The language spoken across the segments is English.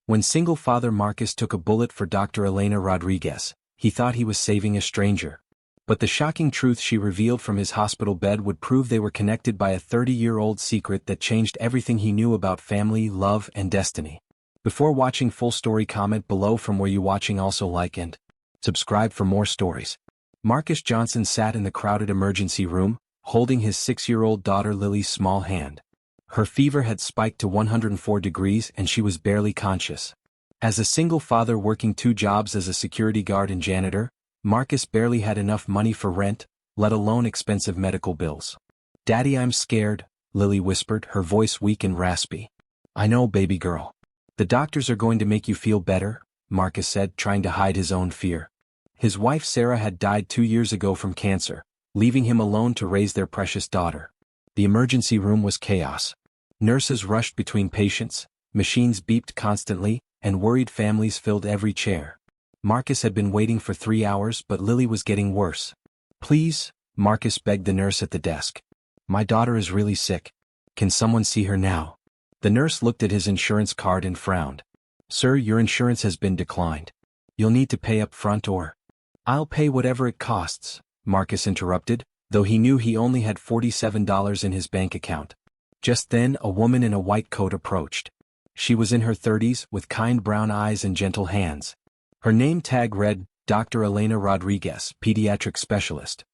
When single father Marcus took a bullet for Dr. Elena Rodriguez, he thought he was saving a stranger. But the shocking truth she revealed from his hospital bed would prove they were connected by a 30-year-old secret that changed everything he knew about family, love, and destiny. Before watching full story, comment below from where you watching. Also like and subscribe for more stories. Marcus Johnson sat in the crowded emergency room, holding his 6-year-old daughter Lily's small hand. Her fever had spiked to 104 degrees and she was barely conscious. As a single father working 2 jobs as a security guard and janitor, Marcus barely had enough money for rent, let alone expensive medical bills. "Daddy, I'm scared," Lily whispered, her voice weak and raspy. "I know, baby girl. The doctors are going to make you feel better," Marcus said, trying to hide his own fear. His wife Sarah had died 2 years ago from cancer, leaving him alone to raise their precious daughter. The emergency room was chaos. Nurses rushed between patients, machines beeped constantly, and worried families filled every chair. Marcus had been waiting for 3 hours, but Lily was getting worse. "Please," Marcus begged the nurse at the desk. "My daughter is really sick. Can someone see her now?" The nurse looked at his insurance card and frowned. "Sir, your insurance has been declined. You'll need to pay up front or—" "I'll pay whatever it costs," Marcus interrupted, though he knew he only had $47 in his bank account. Just then, a woman in a white coat approached. She was in her 30s, with kind brown eyes and gentle hands. Her name tag read, Dr. Elena Rodriguez, pediatric specialist.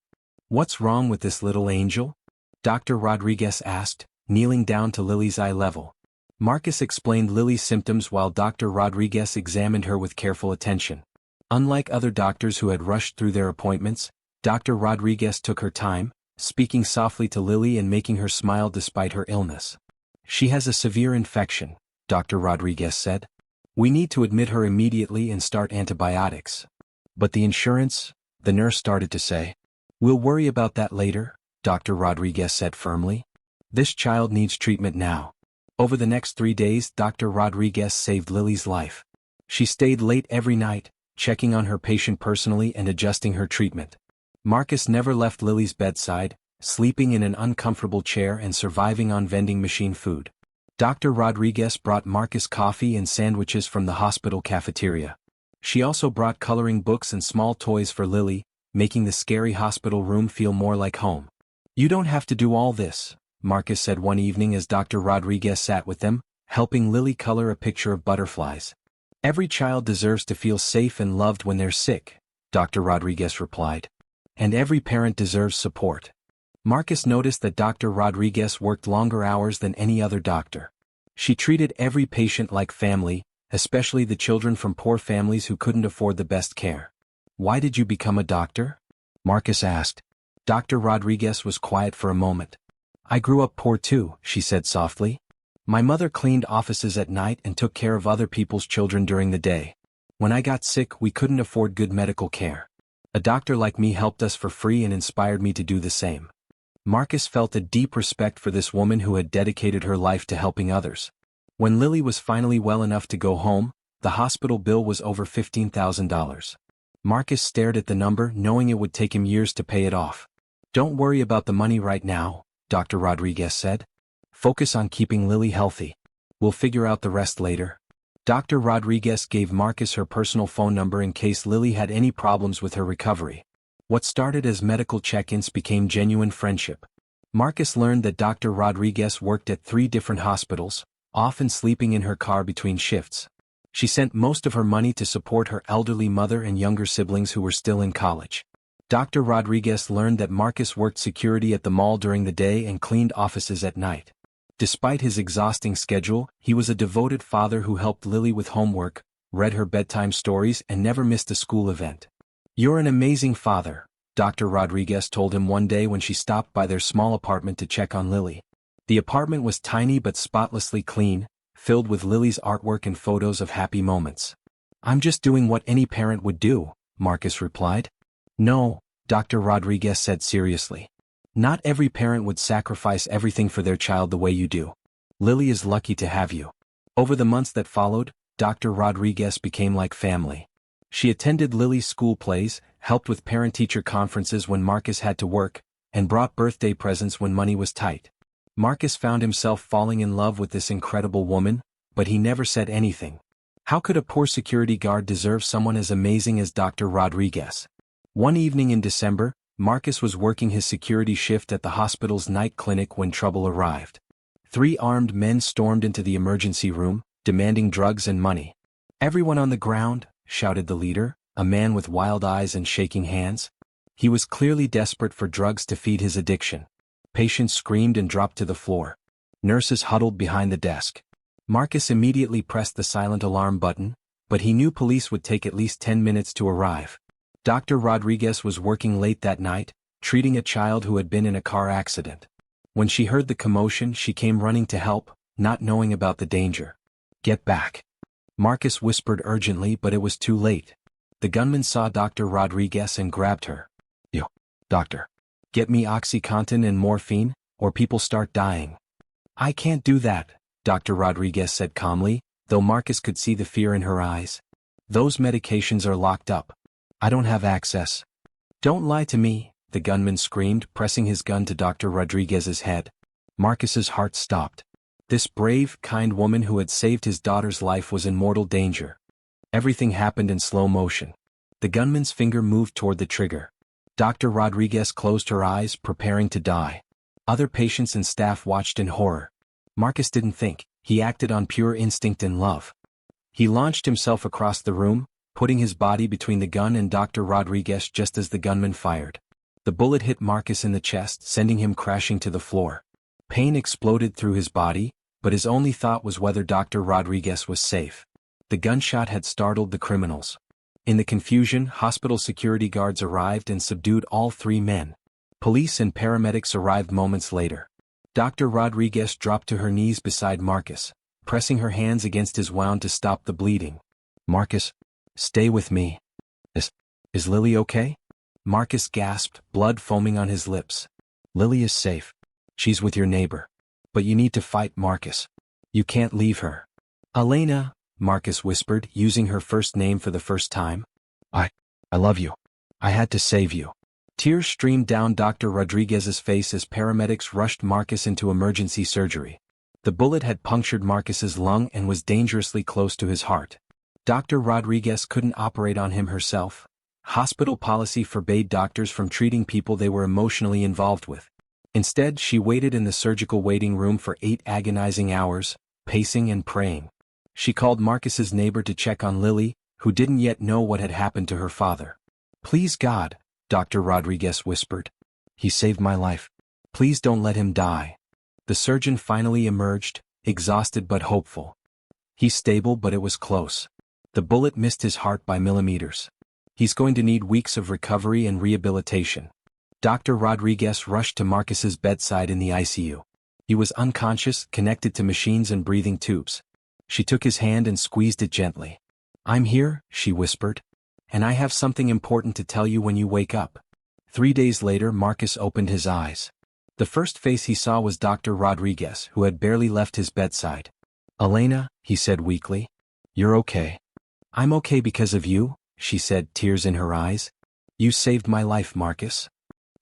"What's wrong with this little angel?" Dr. Rodriguez asked, kneeling down to Lily's eye level. Marcus explained Lily's symptoms while Dr. Rodriguez examined her with careful attention. Unlike other doctors who had rushed through their appointments, Dr. Rodriguez took her time, speaking softly to Lily and making her smile despite her illness. "She has a severe infection," Dr. Rodriguez said. "We need to admit her immediately and start antibiotics." "But the insurance," the nurse started to say. "We'll worry about that later," Dr. Rodriguez said firmly. "This child needs treatment now." Over the next 3 days, Dr. Rodriguez saved Lily's life. She stayed late every night, checking on her patient personally and adjusting her treatment. Marcus never left Lily's bedside, sleeping in an uncomfortable chair and surviving on vending machine food. Dr. Rodriguez brought Marcus coffee and sandwiches from the hospital cafeteria. She also brought coloring books and small toys for Lily, making the scary hospital room feel more like home. "You don't have to do all this," Marcus said one evening as Dr. Rodriguez sat with them, helping Lily color a picture of butterflies. "Every child deserves to feel safe and loved when they're sick," Dr. Rodriguez replied. "And every parent deserves support." Marcus noticed that Dr. Rodriguez worked longer hours than any other doctor. She treated every patient like family, especially the children from poor families who couldn't afford the best care. "Why did you become a doctor?" Marcus asked. Dr. Rodriguez was quiet for a moment. "I grew up poor too," she said softly. "My mother cleaned offices at night and took care of other people's children during the day. When I got sick, we couldn't afford good medical care. A doctor like me helped us for free and inspired me to do the same." Marcus felt a deep respect for this woman who had dedicated her life to helping others. When Lily was finally well enough to go home, the hospital bill was over $15,000. Marcus stared at the number, knowing it would take him years to pay it off. "Don't worry about the money right now," Dr. Rodriguez said. "Focus on keeping Lily healthy. We'll figure out the rest later." Dr. Rodriguez gave Marcus her personal phone number in case Lily had any problems with her recovery. What started as medical check-ins became genuine friendship. Marcus learned that Dr. Rodriguez worked at 3 different hospitals, often sleeping in her car between shifts. She sent most of her money to support her elderly mother and younger siblings who were still in college. Dr. Rodriguez learned that Marcus worked security at the mall during the day and cleaned offices at night. Despite his exhausting schedule, he was a devoted father who helped Lily with homework, read her bedtime stories, and never missed a school event. "You're an amazing father," Dr. Rodriguez told him one day when she stopped by their small apartment to check on Lily. The apartment was tiny but spotlessly clean, filled with Lily's artwork and photos of happy moments. "I'm just doing what any parent would do," Marcus replied. "No," Dr. Rodriguez said seriously. "Not every parent would sacrifice everything for their child the way you do. Lily is lucky to have you." Over the months that followed, Dr. Rodriguez became like family. She attended Lily's school plays, helped with parent-teacher conferences when Marcus had to work, and brought birthday presents when money was tight. Marcus found himself falling in love with this incredible woman, but he never said anything. How could a poor security guard deserve someone as amazing as Dr. Rodriguez? One evening in December, Marcus was working his security shift at the hospital's night clinic when trouble arrived. 3 armed men stormed into the emergency room, demanding drugs and money. "Everyone on the ground," shouted the leader, a man with wild eyes and shaking hands. He was clearly desperate for drugs to feed his addiction. Patients screamed and dropped to the floor. Nurses huddled behind the desk. Marcus immediately pressed the silent alarm button, but he knew police would take at least 10 minutes to arrive. Dr. Rodriguez was working late that night, treating a child who had been in a car accident. When she heard the commotion, she came running to help, not knowing about the danger. "Get back," Marcus whispered urgently, but it was too late. The gunman saw Dr. Rodriguez and grabbed her. "You, doctor. Get me OxyContin and morphine, or people start dying." "I can't do that," Dr. Rodriguez said calmly, though Marcus could see the fear in her eyes. "Those medications are locked up. I don't have access." "Don't lie to me," the gunman screamed, pressing his gun to Dr. Rodriguez's head. Marcus's heart stopped. This brave, kind woman who had saved his daughter's life was in mortal danger. Everything happened in slow motion. The gunman's finger moved toward the trigger. Dr. Rodriguez closed her eyes, preparing to die. Other patients and staff watched in horror. Marcus didn't think, he acted on pure instinct and love. He launched himself across the room, putting his body between the gun and Dr. Rodriguez just as the gunman fired. The bullet hit Marcus in the chest, sending him crashing to the floor. Pain exploded through his body, but his only thought was whether Dr. Rodriguez was safe. The gunshot had startled the criminals. In the confusion, hospital security guards arrived and subdued all 3 men. Police and paramedics arrived moments later. Dr. Rodriguez dropped to her knees beside Marcus, pressing her hands against his wound to stop the bleeding. "Marcus, stay with me. Is Lily okay?" Marcus gasped, blood foaming on his lips. "Lily is safe. She's with your neighbor. But you need to fight, Marcus. You can't leave her." "Elena," Marcus whispered, using her first name for the first time. I love you. I had to save you." Tears streamed down Dr. Rodriguez's face as paramedics rushed Marcus into emergency surgery. The bullet had punctured Marcus's lung and was dangerously close to his heart. Dr. Rodriguez couldn't operate on him herself. Hospital policy forbade doctors from treating people they were emotionally involved with. Instead, she waited in the surgical waiting room for 8 agonizing hours, pacing and praying. She called Marcus's neighbor to check on Lily, who didn't yet know what had happened to her father. "Please God," Dr. Rodriguez whispered. "He saved my life. Please don't let him die." The surgeon finally emerged, exhausted but hopeful. "He's stable, but it was close. The bullet missed his heart by millimeters. He's going to need weeks of recovery and rehabilitation." Dr. Rodriguez rushed to Marcus's bedside in the ICU. He was unconscious, connected to machines and breathing tubes. She took his hand and squeezed it gently. "I'm here," she whispered. "And I have something important to tell you when you wake up." 3 days later, Marcus opened his eyes. The first face he saw was Dr. Rodriguez, who had barely left his bedside. "Elena," he said weakly. "You're okay." "I'm okay because of you," she said, tears in her eyes. "You saved my life, Marcus."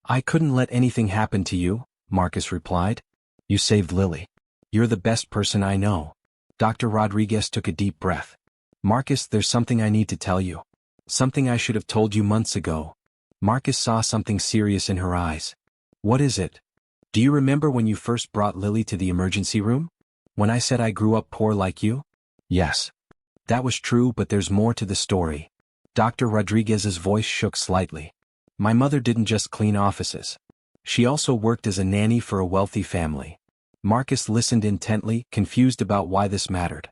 "I couldn't let anything happen to you," Marcus replied. "You saved Lily. You're the best person I know." Dr. Rodriguez took a deep breath. "Marcus, there's something I need to tell you. Something I should have told you months ago." Marcus saw something serious in her eyes. "What is it? Do you remember when you first brought Lily to the emergency room? When I said I grew up poor like you?" "Yes. That was true, but there's more to the story." Dr. Rodriguez's voice shook slightly. "My mother didn't just clean offices. She also worked as a nanny for a wealthy family." Marcus listened intently, confused about why this mattered.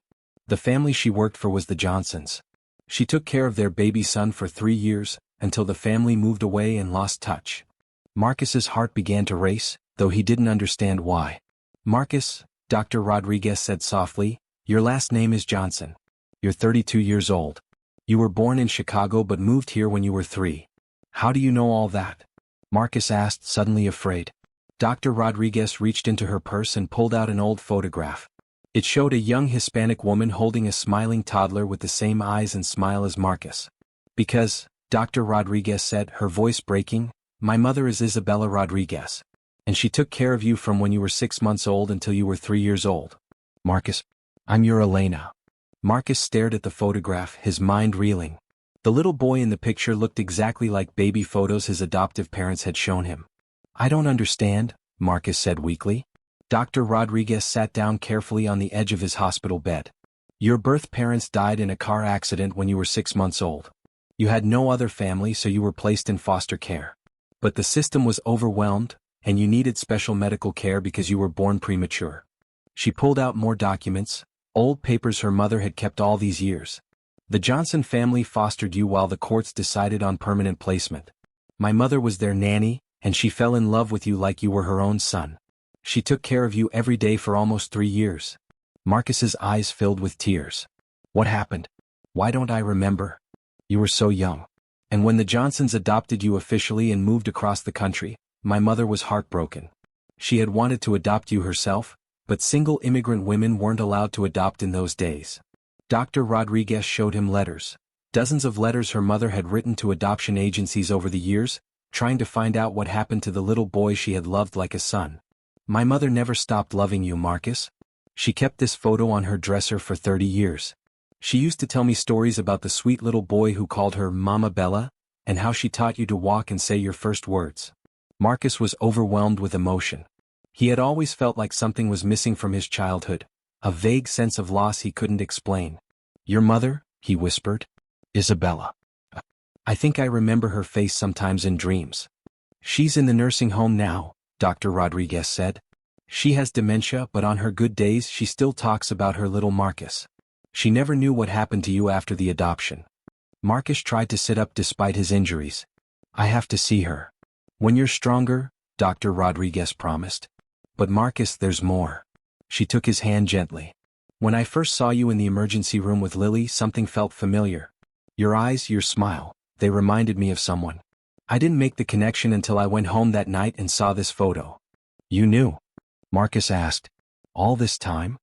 The family she worked for was the Johnsons. She took care of their baby son for 3 years, until the family moved away and lost touch. Marcus's heart began to race, though he didn't understand why. "Marcus," Dr. Rodriguez said softly, "your last name is Johnson. You're 32 years old. You were born in Chicago but moved here when you were 3. How do you know all that?" Marcus asked, suddenly afraid. Dr. Rodriguez reached into her purse and pulled out an old photograph. It showed a young Hispanic woman holding a smiling toddler with the same eyes and smile as Marcus. "Because," Dr. Rodriguez said, her voice breaking, "my mother is Isabella Rodriguez. And she took care of you from when you were 6 months old until you were 3 years old. Marcus, I'm your Elena." Marcus stared at the photograph, his mind reeling. The little boy in the picture looked exactly like baby photos his adoptive parents had shown him. "I don't understand," Marcus said weakly. Dr. Rodriguez sat down carefully on the edge of his hospital bed. "Your birth parents died in a car accident when you were 6 months old. You had no other family, so you were placed in foster care. But the system was overwhelmed, and you needed special medical care because you were born premature." She pulled out more documents, old papers her mother had kept all these years. "The Johnson family fostered you while the courts decided on permanent placement. My mother was their nanny, and she fell in love with you like you were her own son. She took care of you every day for almost 3 years." Marcus's eyes filled with tears. "What happened? Why don't I remember? You were so young. And when the Johnsons adopted you officially and moved across the country, my mother was heartbroken. She had wanted to adopt you herself, but single immigrant women weren't allowed to adopt in those days." Dr. Rodriguez showed him letters. Dozens of letters her mother had written to adoption agencies over the years, trying to find out what happened to the little boy she had loved like a son. "My mother never stopped loving you, Marcus. She kept this photo on her dresser for 30 years. She used to tell me stories about the sweet little boy who called her Mama Bella, and how she taught you to walk and say your first words." Marcus was overwhelmed with emotion. He had always felt like something was missing from his childhood, a vague sense of loss he couldn't explain. "Your mother?" he whispered. "Isabella. I think I remember her face sometimes in dreams." "She's in the nursing home now," Dr. Rodriguez said. "She has dementia, but on her good days she still talks about her little Marcus. She never knew what happened to you after the adoption." Marcus tried to sit up despite his injuries. "I have to see her." "When you're stronger," Dr. Rodriguez promised. "But Marcus, there's more." She took his hand gently. "When I first saw you in the emergency room with Lily, something felt familiar. Your eyes, your smile, they reminded me of someone. I didn't make the connection until I went home that night and saw this photo." "You knew?" Marcus asked. "All this time?"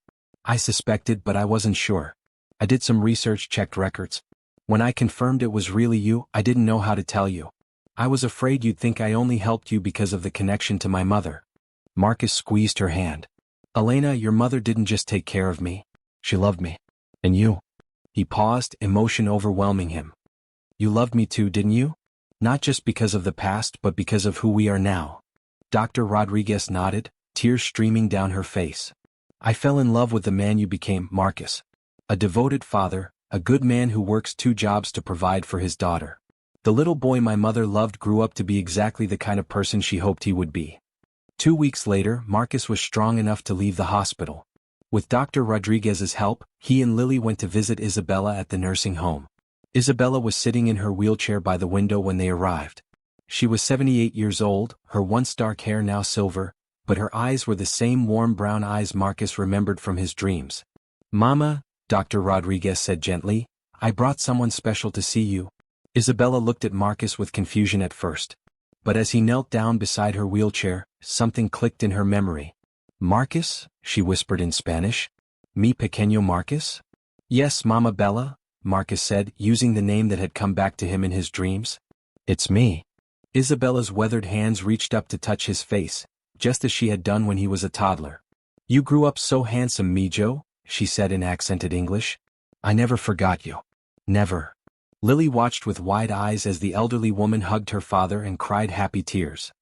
"I suspected, but I wasn't sure. I did some research, checked records. When I confirmed it was really you, I didn't know how to tell you. I was afraid you'd think I only helped you because of the connection to my mother." Marcus squeezed her hand. "Elena, your mother didn't just take care of me. She loved me. And you." He paused, emotion overwhelming him. "You loved me too, didn't you? Not just because of the past, but because of who we are now." Dr. Rodriguez nodded, tears streaming down her face. "I fell in love with the man you became, Marcus. A devoted father, a good man who works 2 jobs to provide for his daughter. The little boy my mother loved grew up to be exactly the kind of person she hoped he would be." 2 weeks later, Marcus was strong enough to leave the hospital. With Dr. Rodriguez's help, he and Lily went to visit Isabella at the nursing home. Isabella was sitting in her wheelchair by the window when they arrived. She was 78 years old, her once dark hair now silver, but her eyes were the same warm brown eyes Marcus remembered from his dreams. "Mama," Dr. Rodriguez said gently, "I brought someone special to see you." Isabella looked at Marcus with confusion at first. But as he knelt down beside her wheelchair, something clicked in her memory. "Marcus?" she whispered in Spanish. "Mi pequeño Marcus?" "Yes, Mama Bella," Marcus said, using the name that had come back to him in his dreams. "It's me." Isabella's weathered hands reached up to touch his face, just as she had done when he was a toddler. "You grew up so handsome, Mijo," she said in accented English. "I never forgot you. Never." Lily watched with wide eyes as the elderly woman hugged her father and cried happy tears.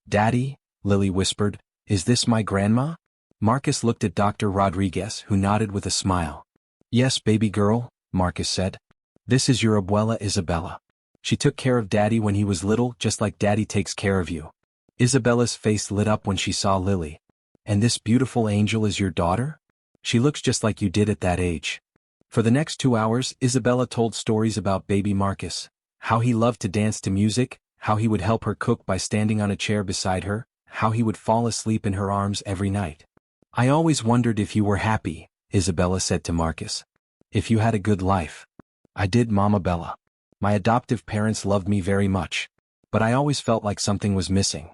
"Daddy," Lily whispered, "is this my grandma?" Marcus looked at Dr. Rodriguez, who nodded with a smile. "Yes, baby girl," Marcus said. "This is your abuela Isabella. She took care of Daddy when he was little, just like Daddy takes care of you." Isabella's face lit up when she saw Lily. "And this beautiful angel is your daughter? She looks just like you did at that age." For the next 2 hours, Isabella told stories about baby Marcus, how he loved to dance to music, how he would help her cook by standing on a chair beside her, how he would fall asleep in her arms every night. "I always wondered if you were happy," Isabella said to Marcus. "If you had a good life." "I did, Mama Bella. My adoptive parents loved me very much. But I always felt like something was missing.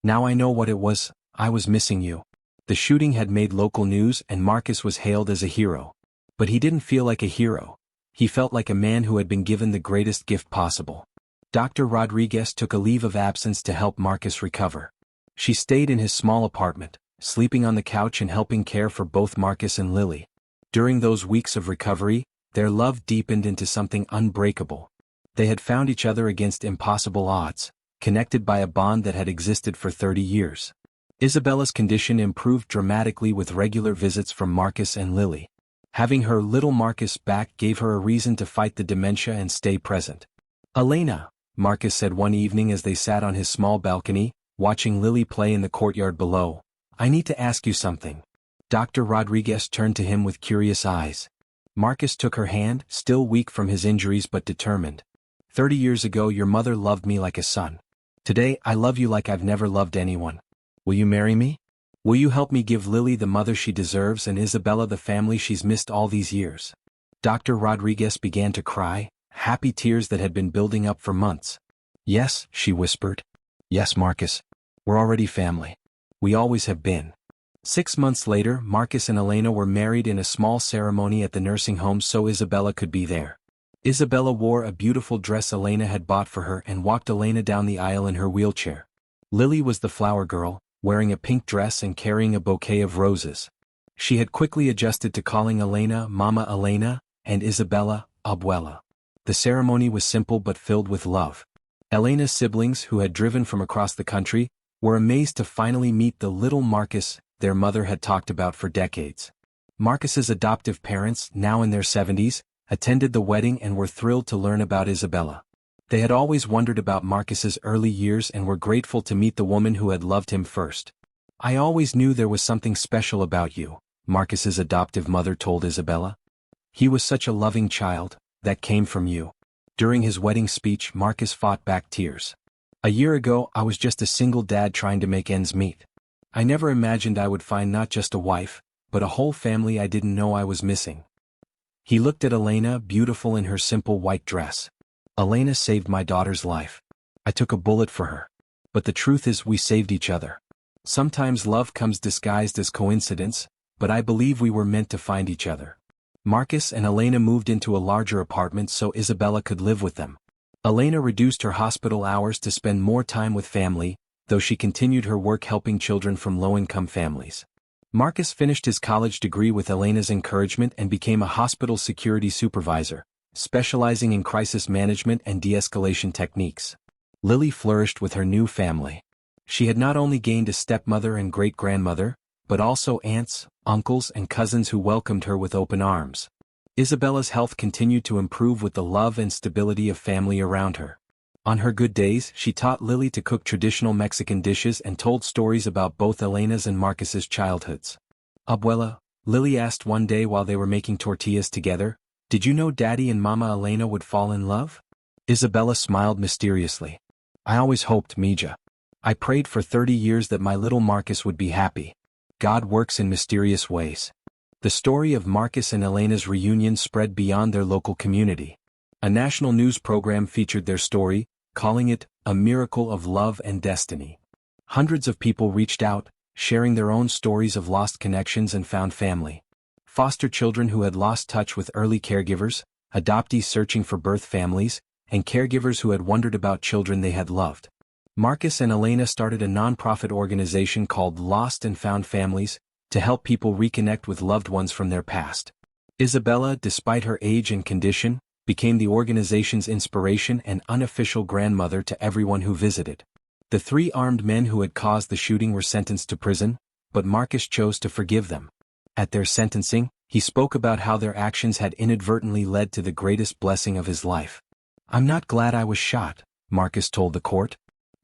Now I know what it was. I was missing you." The shooting had made local news and Marcus was hailed as a hero. But he didn't feel like a hero. He felt like a man who had been given the greatest gift possible. Dr. Rodriguez took a leave of absence to help Marcus recover. She stayed in his small apartment, sleeping on the couch and helping care for both Marcus and Lily. During those weeks of recovery, Their love deepened into something unbreakable. They had found each other against impossible odds, connected by a bond that had existed for 30 years. Isabella's condition improved dramatically with regular visits from Marcus and Lily. Having her little Marcus back gave her a reason to fight the dementia and stay present. "Elena," Marcus said one evening as they sat on his small balcony, watching Lily play in the courtyard below, "I need to ask you something." Dr. Rodriguez turned to him with curious eyes. Marcus took her hand, still weak from his injuries but determined. 30 years ago your mother loved me like a son. Today I love you like I've never loved anyone. Will you marry me? Will you help me give Lily the mother she deserves and Isabella the family she's missed all these years?" Dr. Rodriguez began to cry, happy tears that had been building up for months. "Yes," she whispered. "Yes, Marcus. We're already family. We always have been." 6 months later, Marcus and Elena were married in a small ceremony at the nursing home so Isabella could be there. Isabella wore a beautiful dress Elena had bought for her and walked Elena down the aisle in her wheelchair. Lily was the flower girl, wearing a pink dress and carrying a bouquet of roses. She had quickly adjusted to calling Elena Mama Elena, and Isabella, Abuela. The ceremony was simple but filled with love. Elena's siblings, who had driven from across the country, were amazed to finally meet the little Marcus their mother had talked about for decades. Marcus's adoptive parents, now in their 70s, attended the wedding and were thrilled to learn about Isabella. They had always wondered about Marcus's early years and were grateful to meet the woman who had loved him first. "I always knew there was something special about you," Marcus's adoptive mother told Isabella. "He was such a loving child, that came from you." During his wedding speech, Marcus fought back tears. "A year ago I was just a single dad trying to make ends meet. I never imagined I would find not just a wife, but a whole family I didn't know I was missing." He looked at Elena, beautiful in her simple white dress. "Elena saved my daughter's life. I took a bullet for her. But the truth is we saved each other. Sometimes love comes disguised as coincidence, but I believe we were meant to find each other." Marcus and Elena moved into a larger apartment so Isabella could live with them. Elena reduced her hospital hours to spend more time with family, though she continued her work helping children from low-income families. Marcus finished his college degree with Elena's encouragement and became a hospital security supervisor, specializing in crisis management and de-escalation techniques. Lily flourished with her new family. She had not only gained a stepmother and great-grandmother, but also aunts, uncles and cousins who welcomed her with open arms. Isabella's health continued to improve with the love and stability of family around her. On her good days, she taught Lily to cook traditional Mexican dishes and told stories about both Elena's and Marcus's childhoods. "Abuela," Lily asked one day while they were making tortillas together, "did you know Daddy and Mama Elena would fall in love?" Isabella smiled mysteriously. "I always hoped, Mija. I prayed for 30 years that my little Marcus would be happy. God works in mysterious ways." The story of Marcus and Elena's reunion spread beyond their local community. A national news program featured their story, calling it "A Miracle of Love and Destiny." Hundreds of people reached out, sharing their own stories of lost connections and found family. Foster children who had lost touch with early caregivers, adoptees searching for birth families, and caregivers who had wondered about children they had loved. Marcus and Elena started a nonprofit organization called Lost and Found Families to help people reconnect with loved ones from their past. Isabella, despite her age and condition, became the organization's inspiration and unofficial grandmother to everyone who visited. The 3 armed men who had caused the shooting were sentenced to prison, but Marcus chose to forgive them. At their sentencing, he spoke about how their actions had inadvertently led to the greatest blessing of his life. "I'm not glad I was shot," Marcus told the court,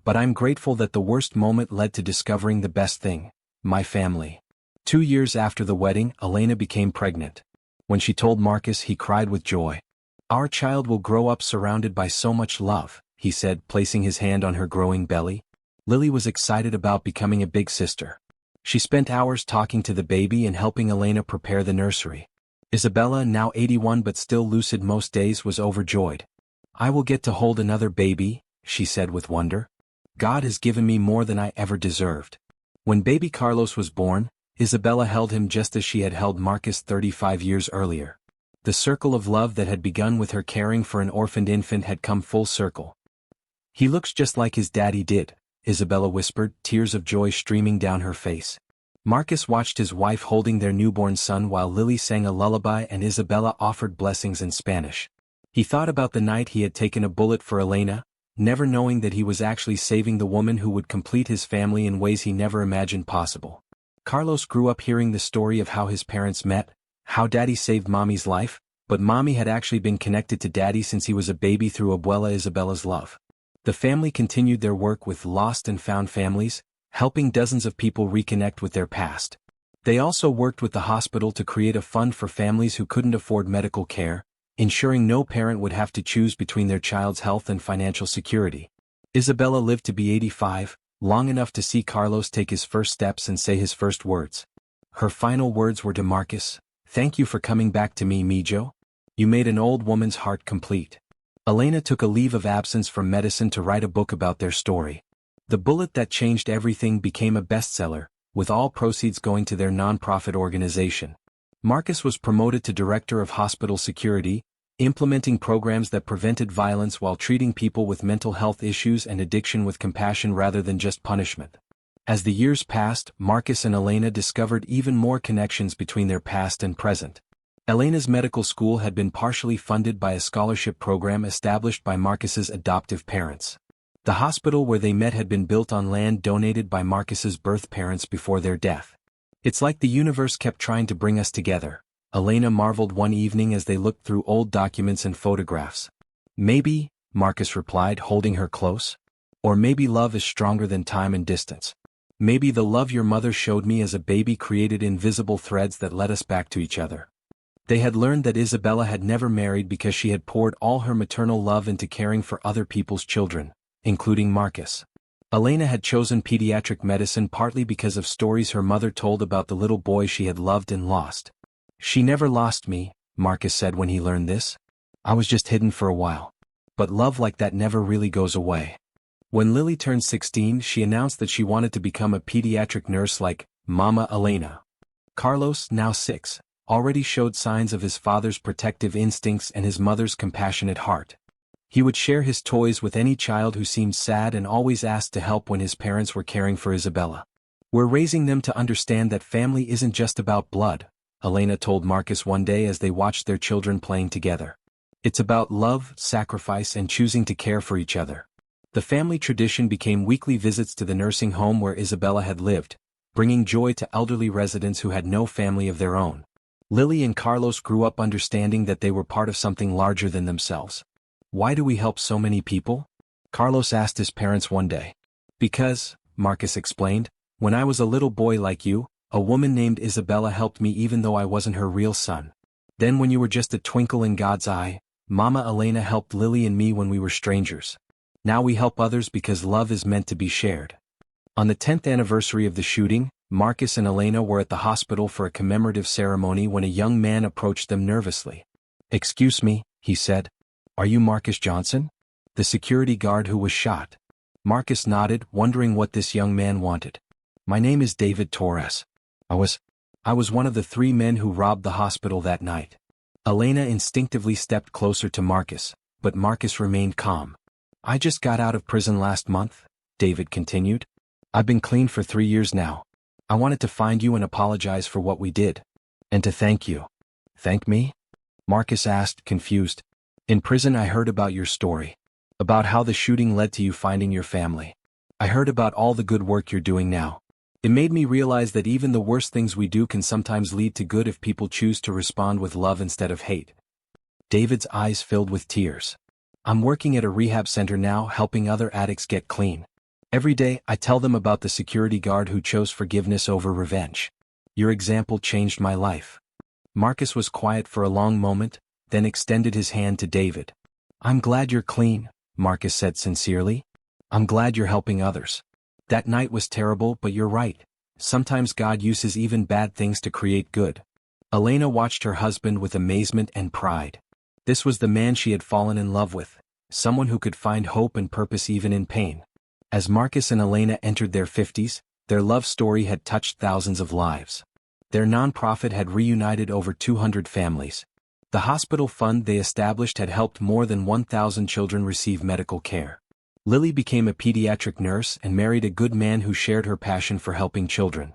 "but I'm grateful that the worst moment led to discovering the best thing, my family." 2 years after the wedding, Elena became pregnant. When she told Marcus, he cried with joy. "Our child will grow up surrounded by so much love," he said, placing his hand on her growing belly. Lily was excited about becoming a big sister. She spent hours talking to the baby and helping Elena prepare the nursery. Isabella, now 81 but still lucid most days, was overjoyed. "I will get to hold another baby," she said with wonder. "God has given me more than I ever deserved." When baby Carlos was born, Isabella held him just as she had held Marcus 35 years earlier. The circle of love that had begun with her caring for an orphaned infant had come full circle. "He looks just like his daddy did," Isabella whispered, tears of joy streaming down her face. Marcus watched his wife holding their newborn son while Lily sang a lullaby and Isabella offered blessings in Spanish. He thought about the night he had taken a bullet for Elena, never knowing that he was actually saving the woman who would complete his family in ways he never imagined possible. Carlos grew up hearing the story of how his parents met, how Daddy saved Mommy's life, but Mommy had actually been connected to Daddy since he was a baby through Abuela Isabella's love. The family continued their work with lost and found families, helping dozens of people reconnect with their past. They also worked with the hospital to create a fund for families who couldn't afford medical care, ensuring no parent would have to choose between their child's health and financial security. Isabella lived to be 85, long enough to see Carlos take his first steps and say his first words. Her final words were to Marcus, "Thank you for coming back to me, Mijo. You made an old woman's heart complete." Elena took a leave of absence from medicine to write a book about their story. The Bullet That Changed Everything became a bestseller, with all proceeds going to their nonprofit organization. Marcus was promoted to director of hospital security, implementing programs that prevented violence while treating people with mental health issues and addiction with compassion rather than just punishment. As the years passed, Marcus and Elena discovered even more connections between their past and present. Elena's medical school had been partially funded by a scholarship program established by Marcus's adoptive parents. The hospital where they met had been built on land donated by Marcus's birth parents before their death. "It's like the universe kept trying to bring us together," Elena marveled one evening as they looked through old documents and photographs. "Maybe," Marcus replied, holding her close. "Or maybe love is stronger than time and distance. Maybe the love your mother showed me as a baby created invisible threads that led us back to each other." They had learned that Isabella had never married because she had poured all her maternal love into caring for other people's children, including Marcus. Elena had chosen pediatric medicine partly because of stories her mother told about the little boy she had loved and lost. "She never lost me," Marcus said when he learned this. "I was just hidden for a while. But love like that never really goes away." When Lily turned 16, she announced that she wanted to become a pediatric nurse like Mama Elena. Carlos, now 6, already showed signs of his father's protective instincts and his mother's compassionate heart. He would share his toys with any child who seemed sad and always asked to help when his parents were caring for Isabella. "We're raising them to understand that family isn't just about blood," Elena told Marcus one day as they watched their children playing together. "It's about love, sacrifice, and choosing to care for each other." The family tradition became weekly visits to the nursing home where Isabella had lived, bringing joy to elderly residents who had no family of their own. Lily and Carlos grew up understanding that they were part of something larger than themselves. "Why do we help so many people?" Carlos asked his parents one day. "Because," Marcus explained, "when I was a little boy like you, a woman named Isabella helped me even though I wasn't her real son. Then when you were just a twinkle in God's eye, Mama Elena helped Lily and me when we were strangers. Now we help others because love is meant to be shared." On the 10th anniversary of the shooting, Marcus and Elena were at the hospital for a commemorative ceremony when a young man approached them nervously. "Excuse me," he said. "Are you Marcus Johnson? The security guard who was shot?" Marcus nodded, wondering what this young man wanted. "My name is David Torres. I was one of the 3 men who robbed the hospital that night." Elena instinctively stepped closer to Marcus, but Marcus remained calm. "I just got out of prison last month," David continued. "I've been clean for 3 years now. I wanted to find you and apologize for what we did. And to thank you." "Thank me?" Marcus asked, confused. "In prison I heard about your story. About how the shooting led to you finding your family. I heard about all the good work you're doing now. It made me realize that even the worst things we do can sometimes lead to good if people choose to respond with love instead of hate." David's eyes filled with tears. "I'm working at a rehab center now helping other addicts get clean. Every day I tell them about the security guard who chose forgiveness over revenge. Your example changed my life." Marcus was quiet for a long moment, then extended his hand to David. "I'm glad you're clean," Marcus said sincerely. "I'm glad you're helping others. That night was terrible, but you're right. Sometimes God uses even bad things to create good." Elena watched her husband with amazement and pride. This was the man she had fallen in love with, someone who could find hope and purpose even in pain. As Marcus and Elena entered their 50s, their love story had touched thousands of lives. Their nonprofit had reunited over 200 families. The hospital fund they established had helped more than 1,000 children receive medical care. Lily became a pediatric nurse and married a good man who shared her passion for helping children.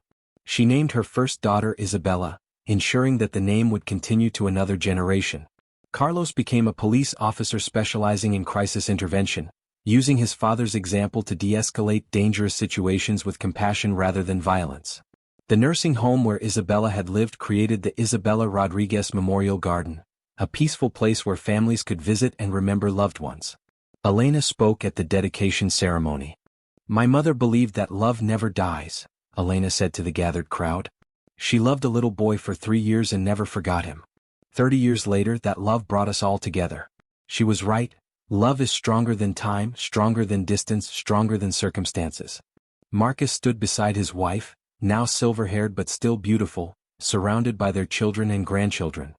She named her first daughter Isabella, ensuring that the name would continue to another generation. Carlos became a police officer specializing in crisis intervention, using his father's example to de-escalate dangerous situations with compassion rather than violence. The nursing home where Isabella had lived created the Isabella Rodriguez Memorial Garden, a peaceful place where families could visit and remember loved ones. Elena spoke at the dedication ceremony. "My mother believed that love never dies," Elena said to the gathered crowd. "She loved a little boy for 3 years and never forgot him. 30 years later, that love brought us all together. She was right. Love is stronger than time, stronger than distance, stronger than circumstances." Marcus stood beside his wife, now silver-haired but still beautiful, surrounded by their children and grandchildren.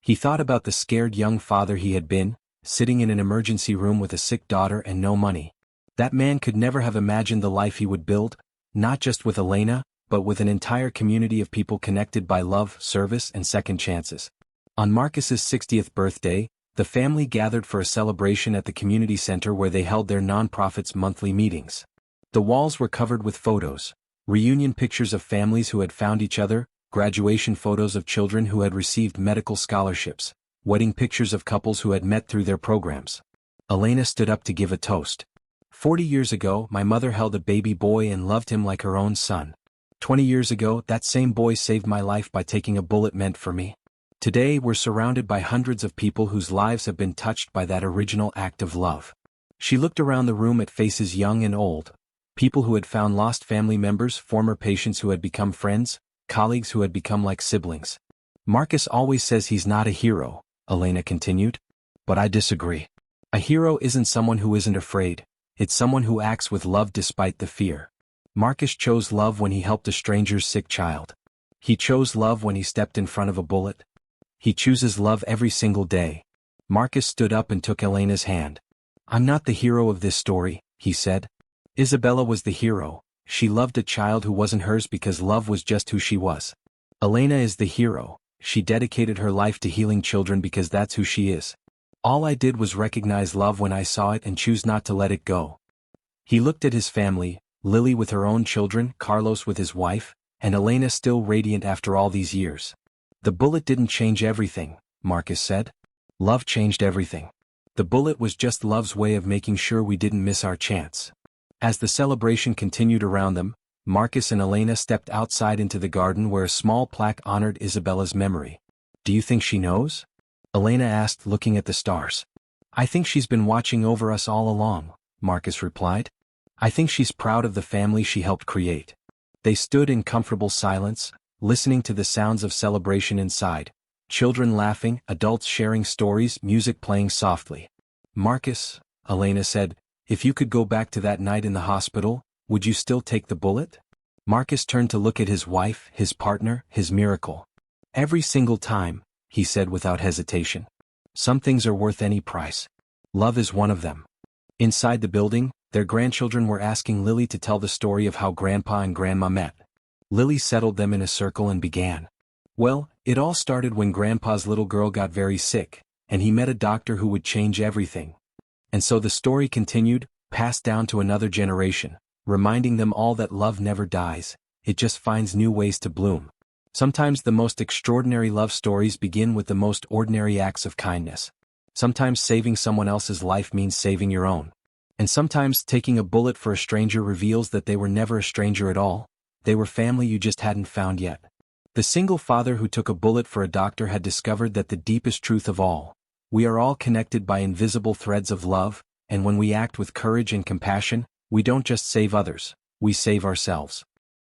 He thought about the scared young father he had been, sitting in an emergency room with a sick daughter and no money. That man could never have imagined the life he would build, not just with Elena, but with an entire community of people connected by love, service, and second chances. On Marcus's 60th birthday, the family gathered for a celebration at the community center where they held their nonprofit's monthly meetings. The walls were covered with photos, reunion pictures of families who had found each other, graduation photos of children who had received medical scholarships, wedding pictures of couples who had met through their programs. Elena stood up to give a toast. 40 years ago, my mother held a baby boy and loved him like her own son. 20 years ago, that same boy saved my life by taking a bullet meant for me. Today, we're surrounded by hundreds of people whose lives have been touched by that original act of love. She looked around the room at faces young and old, people who had found lost family members, former patients who had become friends, colleagues who had become like siblings. Marcus always says he's not a hero, Elena continued. But I disagree. A hero isn't someone who isn't afraid, it's someone who acts with love despite the fear. Marcus chose love when he helped a stranger's sick child. He chose love when he stepped in front of a bullet. He chooses love every single day. Marcus stood up and took Elena's hand. "I'm not the hero of this story," he said. "Isabella was the hero. She loved a child who wasn't hers because love was just who she was. Elena is the hero. She dedicated her life to healing children because that's who she is. All I did was recognize love when I saw it and choose not to let it go." He looked at his family, Lily with her own children, Carlos with his wife, and Elena still radiant after all these years. "The bullet didn't change everything," Marcus said. "Love changed everything. The bullet was just love's way of making sure we didn't miss our chance." As the celebration continued around them, Marcus and Elena stepped outside into the garden where a small plaque honored Isabella's memory. "Do you think she knows?" Elena asked, looking at the stars. "I think she's been watching over us all along," Marcus replied. "I think she's proud of the family she helped create." They stood in comfortable silence, listening to the sounds of celebration inside, children laughing, adults sharing stories, music playing softly. "Marcus," Elena said, "if you could go back to that night in the hospital, would you still take the bullet?" Marcus turned to look at his wife, his partner, his miracle. "Every single time," he said without hesitation. "Some things are worth any price. Love is one of them." Inside the building, their grandchildren were asking Lily to tell the story of how Grandpa and Grandma met. Lily settled them in a circle and began. "Well, it all started when Grandpa's little girl got very sick, and he met a doctor who would change everything." And so the story continued, passed down to another generation, reminding them all that love never dies, it just finds new ways to bloom. Sometimes the most extraordinary love stories begin with the most ordinary acts of kindness. Sometimes saving someone else's life means saving your own. And sometimes taking a bullet for a stranger reveals that they were never a stranger at all. They were family you just hadn't found yet. The single father who took a bullet for a doctor had discovered that the deepest truth of all, we are all connected by invisible threads of love, and when we act with courage and compassion, we don't just save others, we save ourselves.